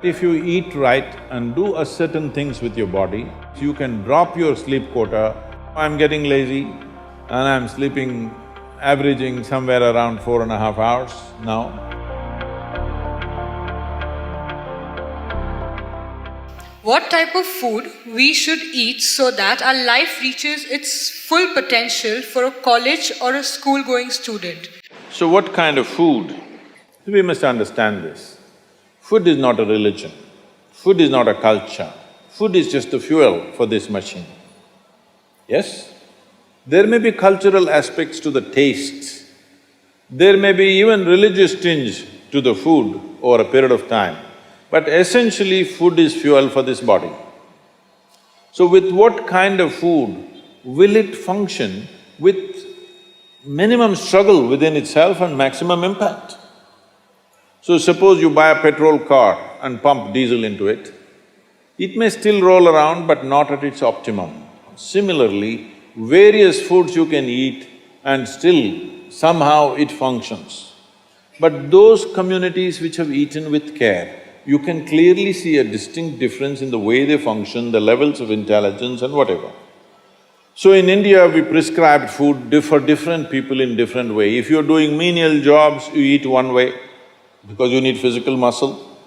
If you eat right and do a certain things with your body, you can drop your sleep quota. I'm getting lazy and I'm sleeping, averaging somewhere around 4.5 hours now. What type of food we should eat so that our life reaches its full potential for a college or a school-going student? So what kind of food? We must understand this. Food is not a religion, food is not a culture, food is just the fuel for this machine. Yes? There may be cultural aspects to the tastes, there may be even religious tinge to the food over a period of time, but essentially food is fuel for this body. So with what kind of food will it function with minimum struggle within itself and maximum impact? So suppose you buy a petrol car and pump diesel into it, it may still roll around but not at its optimum. Similarly, various foods you can eat and still somehow it functions. But those communities which have eaten with care, you can clearly see a distinct difference in the way they function, the levels of intelligence and whatever. So in India, we prescribed food for different people in different way. If you're doing menial jobs, you eat one way because you need physical muscle.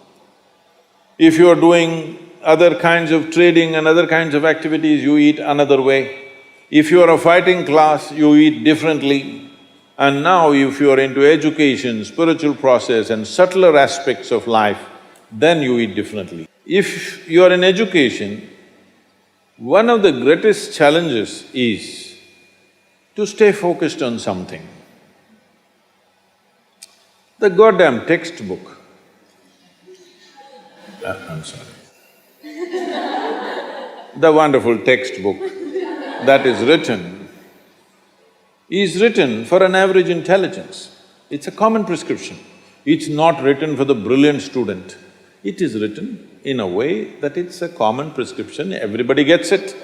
If you're doing other kinds of trading and other kinds of activities, you eat another way. If you're a fighting class, you eat differently. And now if you're into education, spiritual process and subtler aspects of life, then you eat differently. If you're in education, one of the greatest challenges is to stay focused on something. The goddamn textbook, I'm sorry. The wonderful textbook that is written for an average intelligence. It's a common prescription. It's not written for the brilliant student. It is written in a way that it's a common prescription, everybody gets it.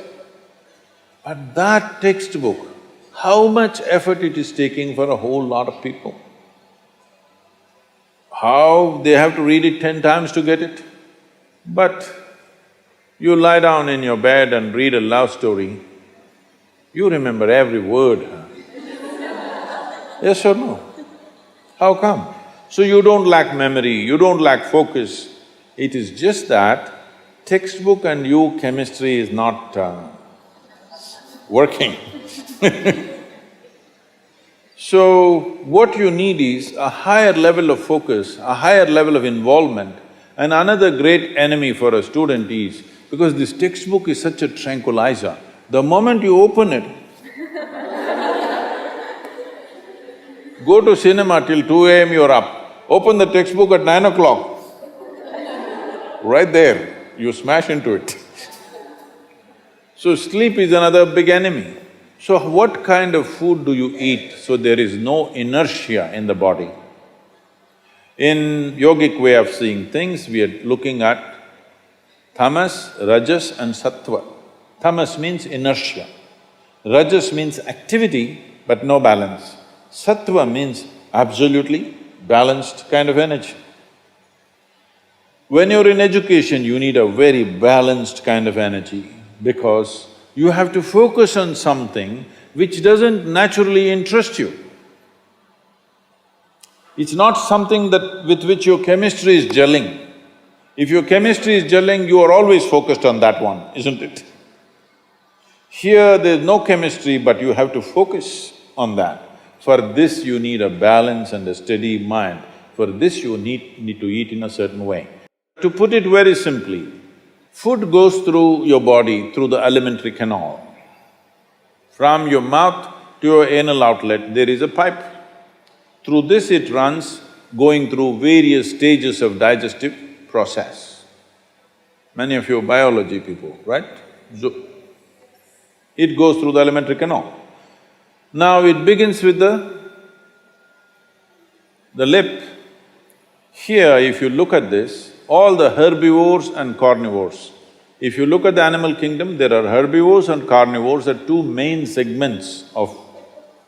But that textbook, how much effort it is taking for a whole lot of people? How they have to read it 10 times to get it? But you lie down in your bed and read a love story, you remember every word, huh? Yes or no? How come? So you don't lack memory, you don't lack focus. It is just that textbook and you chemistry is not working. So what you need is a higher level of focus, a higher level of involvement. And another great enemy for a student is, because this textbook is such a tranquilizer, the moment you open it, go to cinema till 2 a.m. you're up, open the textbook at 9 o'clock, right there, you smash into it. So sleep is another big enemy. So what kind of food do you eat so there is no inertia in the body? In yogic way of seeing things, we are looking at tamas, rajas and sattva. Tamas means inertia, rajas means activity but no balance, sattva means absolutely balanced kind of energy. When you're in education, you need a very balanced kind of energy because you have to focus on something which doesn't naturally interest you. It's not something with which your chemistry is gelling. If your chemistry is gelling, you are always focused on that one, isn't it? Here there's no chemistry, but you have to focus on that. For this you need a balance and a steady mind. For this you need to eat in a certain way. To put it very simply, food goes through your body through the alimentary canal. From your mouth to your anal outlet, there is a pipe. Through this it runs, going through various stages of digestive process. Many of you are biology people, right? So, it goes through the alimentary canal. Now it begins with the lip. Here, if you look at this, all the herbivores and carnivores. If you look at the animal kingdom, there are herbivores and carnivores are two main segments of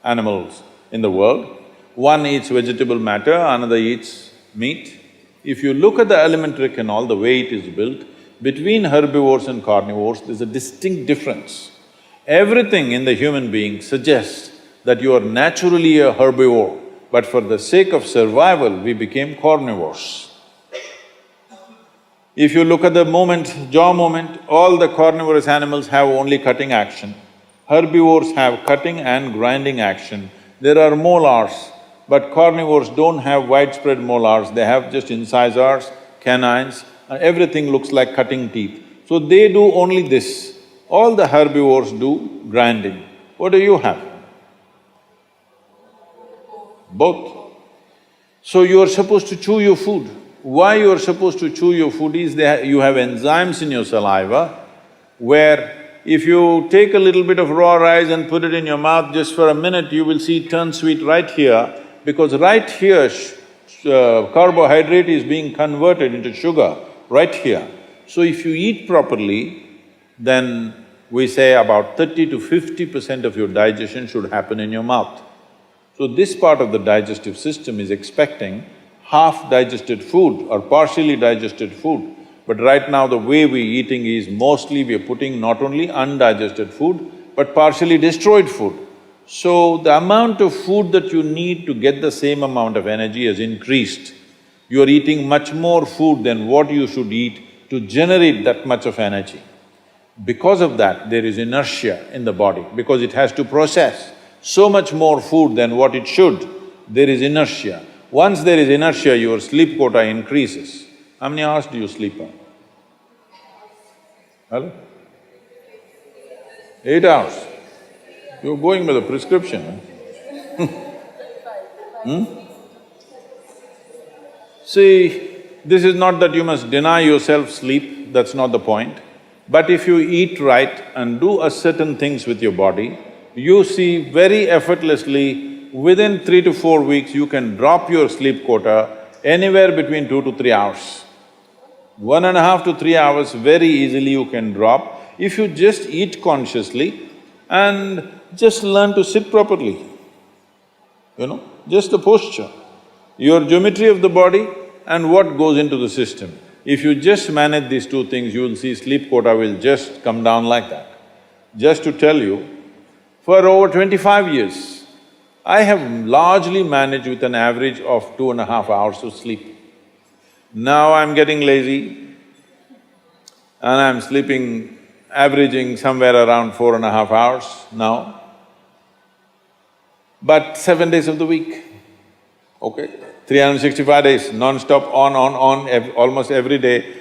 animals in the world. One eats vegetable matter, another eats meat. If you look at the alimentary canal, the way it is built, between herbivores and carnivores, there's a distinct difference. Everything in the human being suggests that you are naturally a herbivore, but for the sake of survival, we became carnivores. If you look at the jaw movement, all the carnivorous animals have only cutting action. Herbivores have cutting and grinding action. There are molars, but carnivores don't have widespread molars, they have just incisors, canines, and everything looks like cutting teeth. So they do only this. All the herbivores do grinding. What do you have? Both. So you are supposed to chew your food. Why you are supposed to chew your food is you have enzymes in your saliva where if you take a little bit of raw rice and put it in your mouth just for a minute, you will see it turn sweet right here, because right here carbohydrate is being converted into sugar, right here. So if you eat properly, then we say about 30 to 50% of your digestion should happen in your mouth. So this part of the digestive system is expecting half digested food or partially digested food. But right now the way we're eating is mostly we're putting not only undigested food, but partially destroyed food. So the amount of food that you need to get the same amount of energy has increased. You're eating much more food than what you should eat to generate that much of energy. Because of that, there is inertia in the body, because it has to process so much more food than what it should, there is inertia. Once there is inertia, your sleep quota increases. How many hours do you sleep on? Hello? 8 hours. You're going by the prescription, huh? See, this is not that you must deny yourself sleep, that's not the point. But if you eat right and do a certain things with your body, you see very effortlessly, within 3 to 4 weeks, you can drop your sleep quota anywhere between 2 to 3 hours. 1.5 to 3 hours very easily you can drop if you just eat consciously and just learn to sit properly, just the posture, your geometry of the body and what goes into the system. If you just manage these two things, you will see sleep quota will just come down like that. Just to tell you, for over 25 years, I have largely managed with an average of 2.5 hours of sleep. Now I'm getting lazy and I'm sleeping, averaging somewhere around 4.5 hours now, but 7 days of the week, okay? 365 days, non-stop, on, almost every day.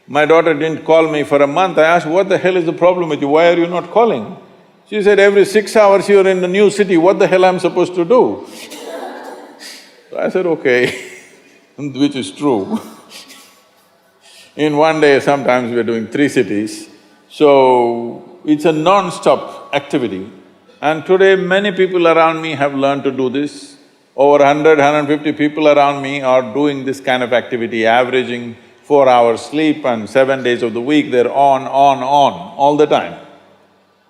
My daughter didn't call me for a month. I asked, what the hell is the problem with you, why are you not calling? She said, every 6 hours you're in a new city, what the hell I'm supposed to do? So I said, okay, which is true. In one day, sometimes we're doing 3 cities, so it's a non-stop activity. And today, many people around me have learned to do this. Over 100, 150 people around me are doing this kind of activity, averaging 4 hours sleep and 7 days of the week, they're on, all the time.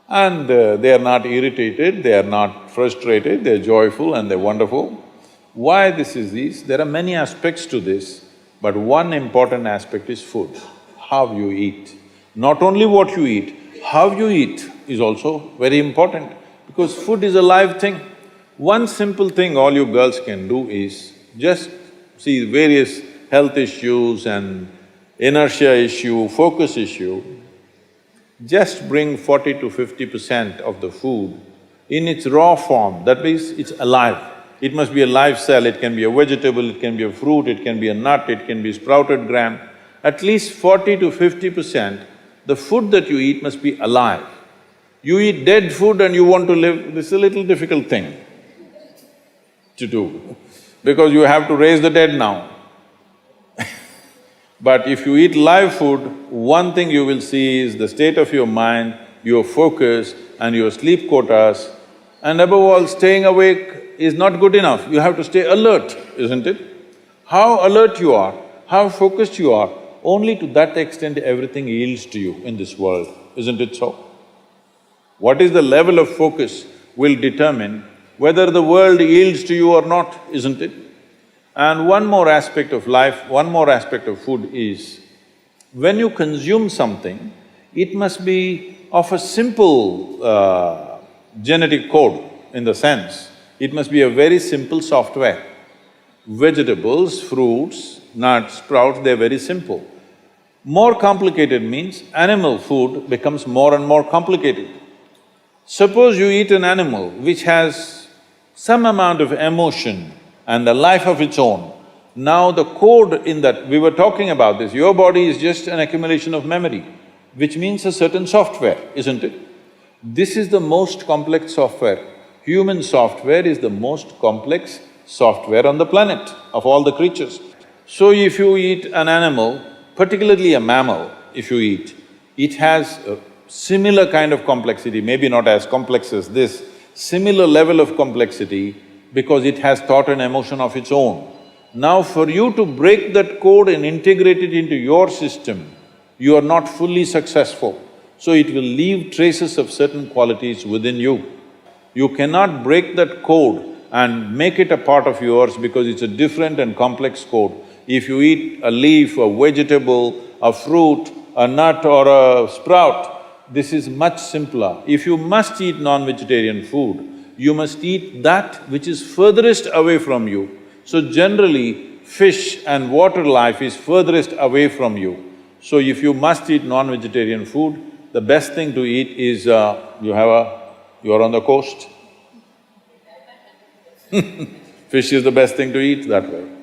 And they are not irritated, they are not frustrated, they're joyful and they're wonderful. Why this is this? There are many aspects to this, but one important aspect is food, how you eat. Not only what you eat, how you eat is also very important, because food is a live thing. One simple thing all you girls can do is just see various health issues and inertia issue, focus issue, just bring 40 to 50% of the food in its raw form, that means it's alive. It must be a live cell, it can be a vegetable, it can be a fruit, it can be a nut, it can be sprouted gram. At least 40 to 50%, the food that you eat must be alive. You eat dead food and you want to live, this is a little difficult thing to do, because you have to raise the dead now. But if you eat live food, one thing you will see is the state of your mind, your focus and your sleep quotas, and above all, staying awake is not good enough, you have to stay alert, isn't it? How alert you are, how focused you are, only to that extent everything yields to you in this world, isn't it so? What is the level of focus will determine whether the world yields to you or not, isn't it? And one more aspect of life, one more aspect of food is, when you consume something, it must be of a simple genetic code, in the sense, it must be a very simple software. Vegetables, fruits, nuts, sprouts, they're very simple. More complicated means animal food becomes more and more complicated. Suppose you eat an animal which has some amount of emotion and a life of its own. Now the code in that… we were talking about this, your body is just an accumulation of memory, which means a certain software, isn't it? This is the most complex software. Human software is the most complex software on the planet of all the creatures. So if you eat an animal, particularly a mammal, if you eat, it has a similar kind of complexity, maybe not as complex as this, similar level of complexity because it has thought and emotion of its own. Now for you to break that code and integrate it into your system, you are not fully successful. So it will leave traces of certain qualities within you. You cannot break that code and make it a part of yours because it's a different and complex code. If you eat a leaf, a vegetable, a fruit, a nut or a sprout, this is much simpler. If you must eat non-vegetarian food, you must eat that which is furthest away from you. So generally, fish and water life is furthest away from you. So if you must eat non-vegetarian food, the best thing to eat is, you're on the coast. Fish is the best thing to eat that way.